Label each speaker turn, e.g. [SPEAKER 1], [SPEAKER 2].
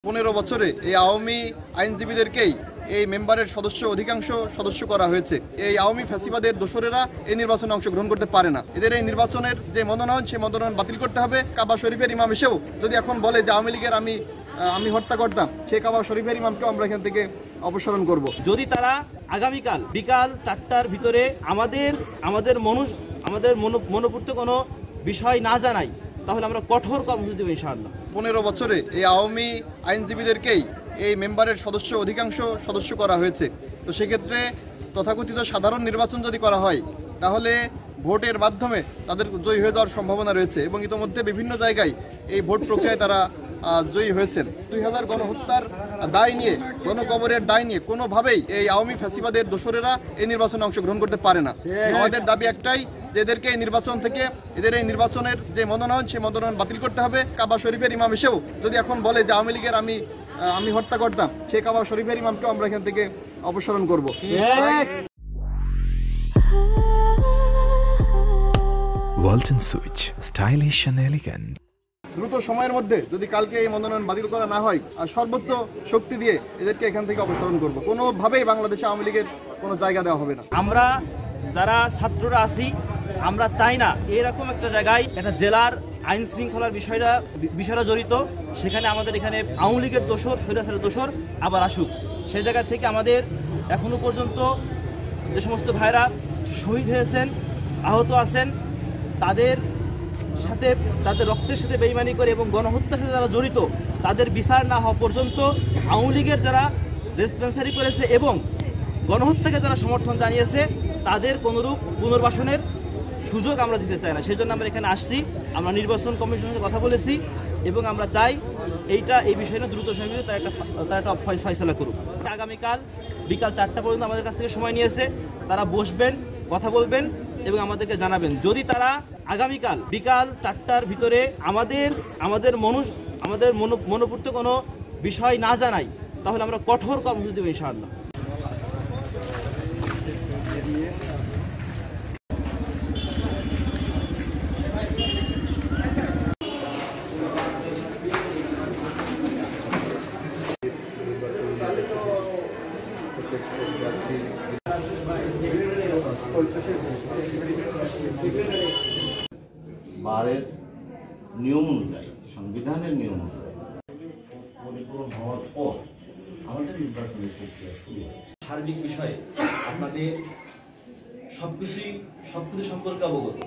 [SPEAKER 1] 15 বছরে এই আওয়ামী আইনজীবীদেরকেই এই মেম্বারের অধিকাংশ সদস্য করা হয়েছে। এই আওয়ামী ফ্যাসিবাদের দোসরেরা এই নির্বাচনে অংশগ্রহণ করতে পারে না। এদের এই নির্বাচনের যে মনোনয়ন, সেই মনোনয়ন বাতিল করতে হবে। কাবা শরীফের ইমাম এসেও যদি এখন বলে যে আওয়ামী লীগের আমি হত্যা করতাম, সেই কাবা শরীফের ইমামকেও আমরা এখান থেকে অপসারণ করব।
[SPEAKER 2] যদি তারা আগামীকাল বিকাল 4টার ভিতরে আমাদের মনোপূর্ত কোনো বিষয় না জানাই, তাহলে আমরা কঠোর কর্মসূচি দেব ইনশাআল্লাহ।
[SPEAKER 1] 15 বছরে এই আওয়ামী আইনজীবীদেরকেই এই মেম্বারের অধিকাংশ সদস্য করা হয়েছে। তো সেক্ষেত্রে তথাকথিত সাধারণ নির্বাচন যদি করা হয়, তাহলে ভোটের মাধ্যমে তাদের জয়ী হয়ে যাওয়ার সম্ভাবনা রয়েছে এবং ইতোমধ্যে বিভিন্ন জায়গায় এই ভোট প্রক্রিয়ায় তারা জয়ী হয়েছেন। 2000 গণহত্যার দায় নিয়ে, গণকবরের দায় নিয়ে কোনোভাবেই এই আওয়ামী ফ্যাসিবাদের দোসরেরা এই নির্বাচনে অংশগ্রহণ করতে পারে না। আমাদের দাবি একটাই, যে এদেরকে এই নির্বাচন থেকে, এদের এই নির্বাচনের যে মনোনয়ন, সেই মনোনয়ন বাতিল করতে হবে। কাবা শরীফের ইমাম এসেও যদি এখন বলে যে আওয়ামী লীগের আমি হত্যা করতাম, সেই কাবা শরীফের ইমামকেও আমরা এখান থেকে অপসারণ করব।
[SPEAKER 3] Walton switch, stylish and elegant.
[SPEAKER 1] দ্রুত সময়ের মধ্যে যদি কালকে এই মনোনয়ন বাতিল করা না হয়, আর সর্বোচ্চ শক্তি দিয়ে এদেরকে এখান থেকে অপসারণ করব। কোনোভাবেই বাংলাদেশে আওয়ামী লীগের কোনো জায়গা দেওয়া হবে না।
[SPEAKER 2] আমরা যারা ছাত্ররা আছি, আমরা চাই না এরকম একটা জায়গায় একটা জেলার আইন শৃঙ্খলার বিষয়টা জড়িত, সেখানে আমাদের এখানে আওয়ামী লীগের দোসর, স্বৈরাচারের দোসর আবার আসুক। সেই জায়গা থেকে আমাদের এখনো পর্যন্ত যে সমস্ত ভাইরা শহীদ হয়েছেন, আহত আছেন, তাদের রক্তের সাথে বেইমানি করে এবং গণহত্যার সাথে যারা জড়িত, তাদের বিচার না হওয়া পর্যন্ত আওয়ামী লীগের যারা রেসপন্সারি করেছে এবং গণহত্যাকে যারা সমর্থন জানিয়েছে, তাদের কোনোরূপ পুনর্বাসনের সুযোগ আমরা দিতে চাই না। সেই জন্য আমরা এখানে আসছি। আমরা নির্বাচন কমিশনের সাথে কথা বলেছি এবং আমরা চাই এই বিষয়ে দ্রুত সময়ে তারা একটা ফয়সালা করুক। আগামীকাল বিকাল 4টা পর্যন্ত আমাদের কাছ থেকে সময় নিয়েছে। তারা বসবেন, কথা বলবেন এবং আমাদেরকে জানাবেন। যদি তারা আগামীকাল বিকাল 4টার ভিতরে আমাদের মনোপূর্ত কোনো বিষয় না জানাই, তাহলে আমরা কঠোর কর্মসূচি দেব ইনশাআল্লাহ।
[SPEAKER 4] বারের নিয়ম অনুযায়ী, সংবিধানের নিয়ম অনুযায়ী পরিপূর্ণ হওয়ার পর আমাদের নির্বাচনের প্রক্রিয়া শুরু হয়।
[SPEAKER 2] সার্বিক বিষয়ে আপনাদের সবকিছু সম্পর্কে অবগত।